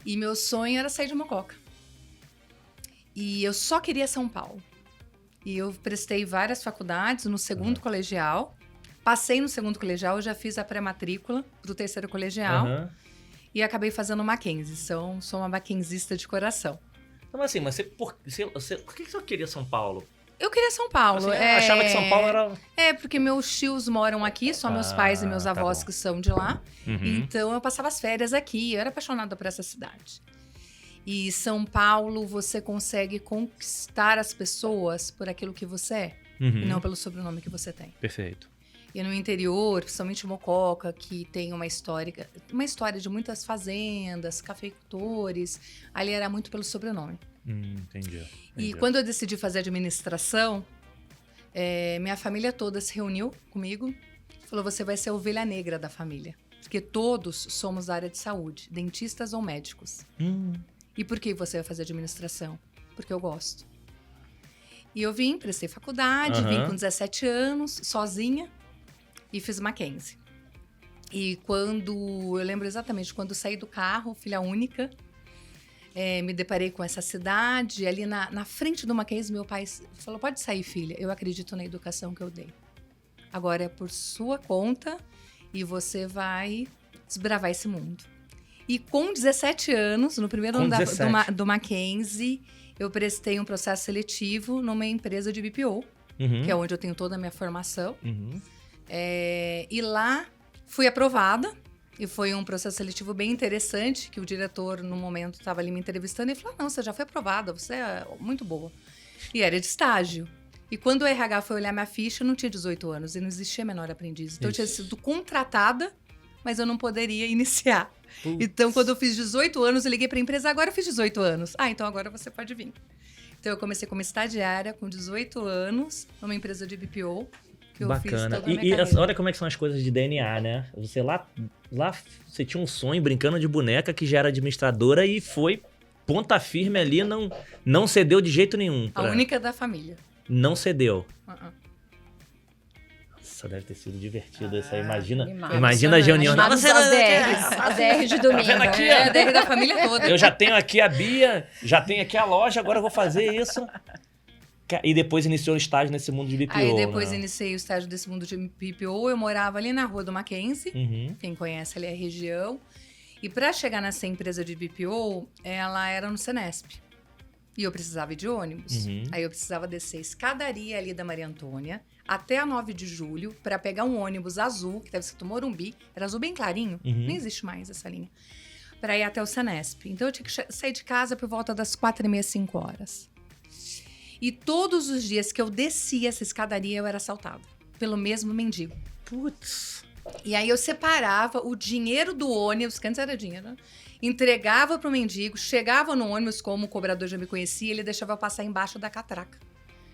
E meu sonho era sair de Mococa. E eu só queria São Paulo. E eu prestei várias faculdades no segundo colegial. Passei no segundo colegial, eu já fiz a pré-matrícula do terceiro colegial. E acabei fazendo Mackenzie. Sou uma mackenzista de coração. Então, assim, mas por que você queria São Paulo? Eu queria São Paulo. Você achava que São Paulo era... porque meus tios moram aqui, só meus pais e meus avós que são de lá. Então, eu passava as férias aqui. Eu era apaixonada por essa cidade. E São Paulo, você consegue conquistar as pessoas por aquilo que você é. E não pelo sobrenome que você tem. Perfeito. E no interior, principalmente Mococa, que tem uma história de muitas fazendas, cafeicultores. Ali era muito pelo sobrenome. Entendi. E quando eu decidi fazer administração, minha família toda se reuniu comigo. Falou, você vai ser a ovelha negra da família. Porque todos somos da área de saúde, dentistas ou médicos. E por que você vai fazer administração? Porque eu gosto. E eu prestei faculdade, vim com 17 anos, sozinha. E fiz Mackenzie. E eu lembro exatamente, quando saí do carro, filha única, me deparei com essa cidade. Ali na frente do Mackenzie, meu pai falou, pode sair, filha. Eu acredito na educação que eu dei. Agora é por sua conta e você vai desbravar esse mundo. E com 17 anos, no primeiro ano do Mackenzie, eu prestei um processo seletivo numa empresa de BPO, que é onde eu tenho toda a minha formação. E lá fui aprovada e foi um processo seletivo bem interessante, que o diretor no momento estava ali me entrevistando e falou, não, você já foi aprovada, você é muito boa. E era de estágio. E quando o RH foi olhar minha ficha, eu não tinha 18 anos e não existia menor aprendiz. Então eu tinha sido contratada, mas eu não poderia iniciar. Então quando eu fiz 18 anos, eu liguei para a empresa, agora eu fiz 18 anos. Então agora você pode vir. Então eu comecei como estagiária com 18 anos, numa empresa de BPO. Bacana. E olha como é que são as coisas de DNA, né? Você lá você tinha um sonho brincando de boneca que já era administradora e foi ponta firme ali, não cedeu de jeito nenhum. A única da família. Não cedeu. Nossa, deve ter sido divertido isso aí. Imagina a reunião. As DR de domingo. Tá vendo aqui, a DR da família toda. Eu já tenho aqui a Bia, já tenho aqui a loja, agora eu vou fazer isso. E depois iniciou o estágio nesse mundo de BPO, Aí depois iniciei o estágio desse mundo de BPO. Eu morava ali na rua do Mackenzie. Quem conhece ali a região. E para chegar nessa empresa de BPO, ela era no Senesp. E eu precisava ir de ônibus. Aí eu precisava descer a escadaria ali da Maria Antônia até a 9 de julho para pegar um ônibus azul, que estava escrito Morumbi. Era azul bem clarinho. Nem existe mais essa linha. Para ir até o Senesp. Então eu tinha que sair de casa por volta das 4h30, 5 horas. E todos os dias que eu descia essa escadaria, eu era assaltada pelo mesmo mendigo. Putz. E aí eu separava o dinheiro do ônibus, que antes era dinheiro, né? Entregava pro mendigo, chegava no ônibus, como o cobrador já me conhecia, ele deixava eu passar embaixo da catraca.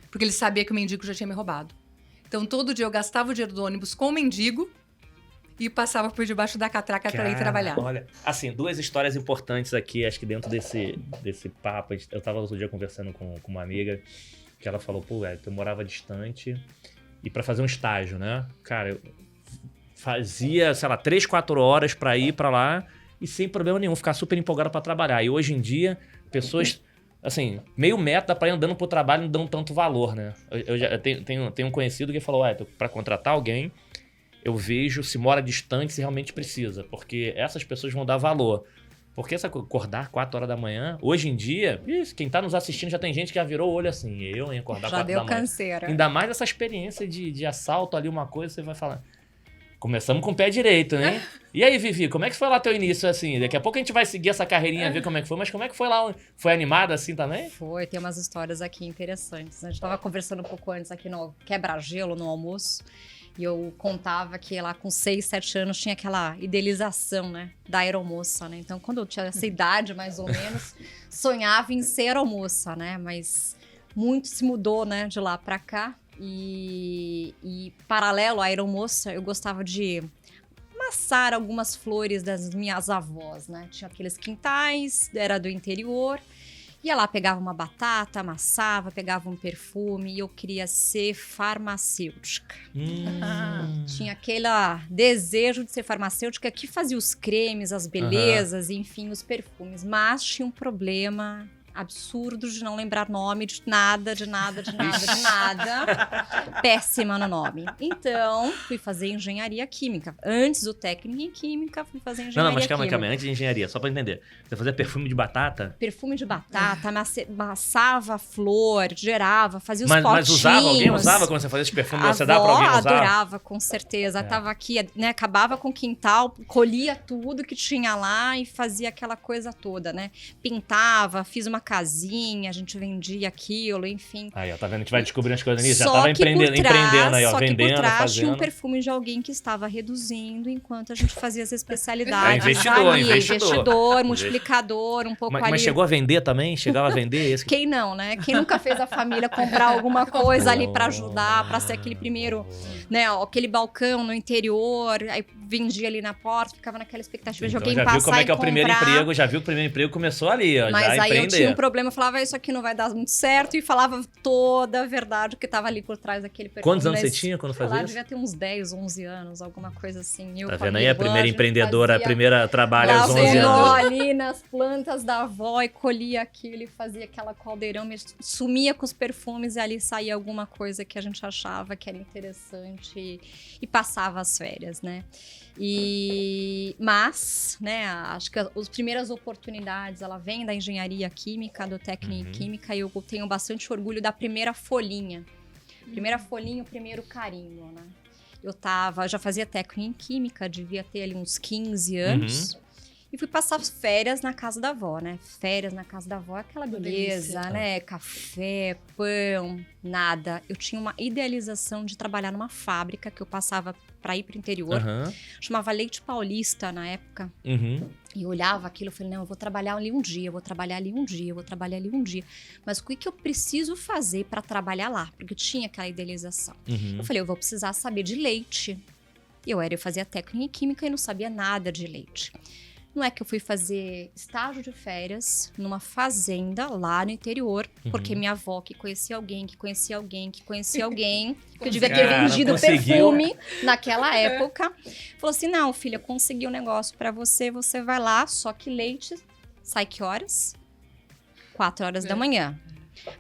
Porque ele sabia que o mendigo já tinha me roubado. Então todo dia eu gastava o dinheiro do ônibus com o mendigo e passava por debaixo da catraca para ir trabalhar. Olha, assim, duas histórias importantes aqui, acho que dentro desse papo. Eu tava outro dia conversando com uma amiga, que ela falou, pô, eu morava distante, e para fazer um estágio, né? Cara, eu fazia, sei lá, 3, 4 horas para ir para lá, e sem problema nenhum, ficar super empolgado para trabalhar. E hoje em dia, pessoas, assim, meio meta para ir andando pro trabalho não dão tanto valor, né? Eu já tenho um conhecido que falou, para contratar alguém, eu vejo se mora distante, se realmente precisa. Porque essas pessoas vão dar valor. Porque essa acordar 4 horas da manhã, hoje em dia, quem tá nos assistindo já tem gente que já virou o olho assim. Eu, em acordar 4 da manhã. Já deu canseira. Ainda mais essa experiência de assalto ali, uma coisa, você vai falar... Começamos com o pé direito, né? E aí, Vivi, como é que foi lá teu início, assim? Daqui a pouco a gente vai seguir essa carreirinha, ver como é que foi. Mas como é que foi lá? Foi animada assim também? Foi, tem umas histórias aqui interessantes. A gente tava conversando um pouco antes aqui no Quebra-Gelo, no almoço. E eu contava que lá com 6, 7 anos tinha aquela idealização, né? Da aeromoça, né? Então, quando eu tinha essa idade, mais ou menos, sonhava em ser aeromoça, né? Mas muito se mudou, né? De lá pra cá. E paralelo à aeromoça, eu gostava de amassar algumas flores das minhas avós, né? Tinha aqueles quintais, era do interior. Ia lá, pegava uma batata, amassava, pegava um perfume e eu queria ser farmacêutica. Tinha aquele desejo de ser farmacêutica que fazia os cremes, as belezas, enfim, os perfumes. Mas tinha um problema absurdo de não lembrar nome de nada. Péssima no nome. Então, fui fazer engenharia química. Antes do técnico em química, fui fazer engenharia Não, mas calma, química. antes de engenharia, só pra entender. Você fazia perfume de batata? Perfume de batata, amassava flor, gerava, fazia os potinhos. Mas alguém usava quando você fazia esse perfume? Você dá pra alguém usar? Adorava, com certeza. Tava aqui, né, acabava com o quintal, colhia tudo que tinha lá e fazia aquela coisa toda, né? Pintava, fiz uma casinha, a gente vendia aquilo, enfim. Aí, ó, tá vendo? A gente vai descobrindo as coisas ali. Já Só tava que empreendendo aí, ó, só que vendendo, por trás fazendo. tinha um perfume de alguém que estava reduzindo enquanto a gente fazia as especialidades. Investidor. Investidor, multiplicador, um pouco ali. Mas chegou a vender também? Chegava a vender? Esse... Quem não, né? Quem nunca fez a família comprar alguma coisa ali para ajudar, para ser aquele primeiro, né? Aquele balcão no interior, aí vendia ali na porta, ficava naquela expectativa de alguém já passar viu como é que é o primeiro comprar. emprego, já viu que o primeiro emprego começou ali, ó, Mas já aí eu empreender. tinha um problema, eu falava, isso aqui não vai dar muito certo, e falava toda a verdade que estava ali por trás daquele perfume. Quantos anos você tinha quando fazia isso? Devia ter uns 10, 11 anos, alguma coisa assim. Eu Tá com vendo aí? A primeira gente empreendedora, a fazia primeira trabalho aos 11 lavou anos. ali nas plantas da avó e colhia aquilo e fazia aquela caldeirão, sumia com os perfumes e ali saía alguma coisa que a gente achava que era interessante e passava as férias, né? Mas, né, acho que as primeiras oportunidades, ela vem da engenharia química, do técnico em química, e eu tenho bastante orgulho da primeira folhinha. Primeira folhinha, o primeiro carimbo, né? Eu já fazia técnico em química, devia ter ali uns 15 anos. E fui passar férias na casa da avó, né? Férias na casa da avó, aquela beleza, né? Café, pão, nada. Eu tinha uma idealização de trabalhar numa fábrica que eu passava para ir pro interior. Chamava Leite Paulista na época. E eu olhava aquilo e falei, não, eu vou trabalhar ali um dia, eu vou trabalhar ali um dia, eu vou trabalhar ali um dia. Mas o que eu preciso fazer para trabalhar lá? Porque eu tinha aquela idealização. Eu falei, eu vou precisar saber de leite. Eu fazia técnica em química e não sabia nada de leite. Não é que eu fui fazer estágio de férias numa fazenda lá no interior, porque minha avó, que conhecia alguém, que eu devia ter vendido perfume naquela época, falou assim, não, filha, consegui um negócio pra você, você vai lá, só que leite sai que horas? 4 horas da manhã.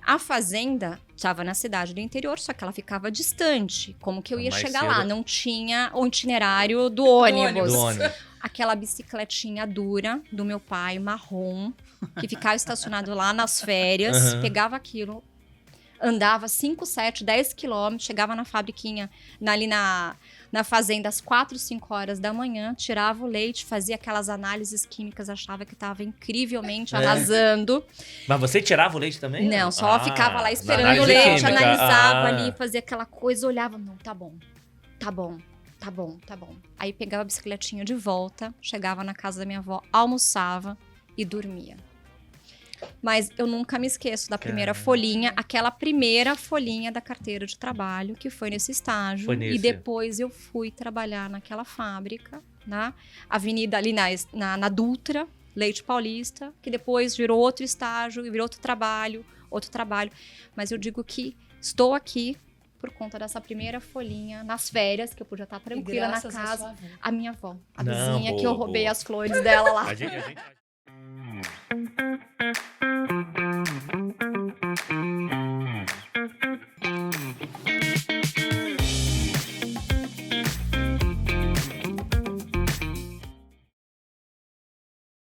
A fazenda estava na cidade do interior, só que ela ficava distante. Como que eu ia chegar lá? Não tinha o itinerário do ônibus. Aquela bicicletinha dura do meu pai, marrom, que ficava estacionado lá nas férias, pegava aquilo, andava 5, 7, 10 quilômetros, chegava na fabriquinha, ali na fazenda às 4, 5 horas da manhã, tirava o leite, fazia aquelas análises químicas, achava que estava incrivelmente arrasando. Mas você tirava o leite também? Não, só ficava lá esperando o leite, analisava ali, fazia aquela coisa, olhava, não, tá bom. Aí pegava a bicicletinha de volta, chegava na casa da minha avó, almoçava e dormia. Mas eu nunca me esqueço da primeira folhinha, aquela primeira folhinha da carteira de trabalho, que foi nesse estágio. E depois eu fui trabalhar naquela fábrica, na avenida ali na Dutra, Leite Paulista, que depois virou outro estágio e virou outro trabalho. Mas eu digo que estou aqui por conta dessa primeira folhinha, nas férias, que eu podia estar tranquila na casa. A minha avó, a vizinha, que eu roubei as flores dela lá.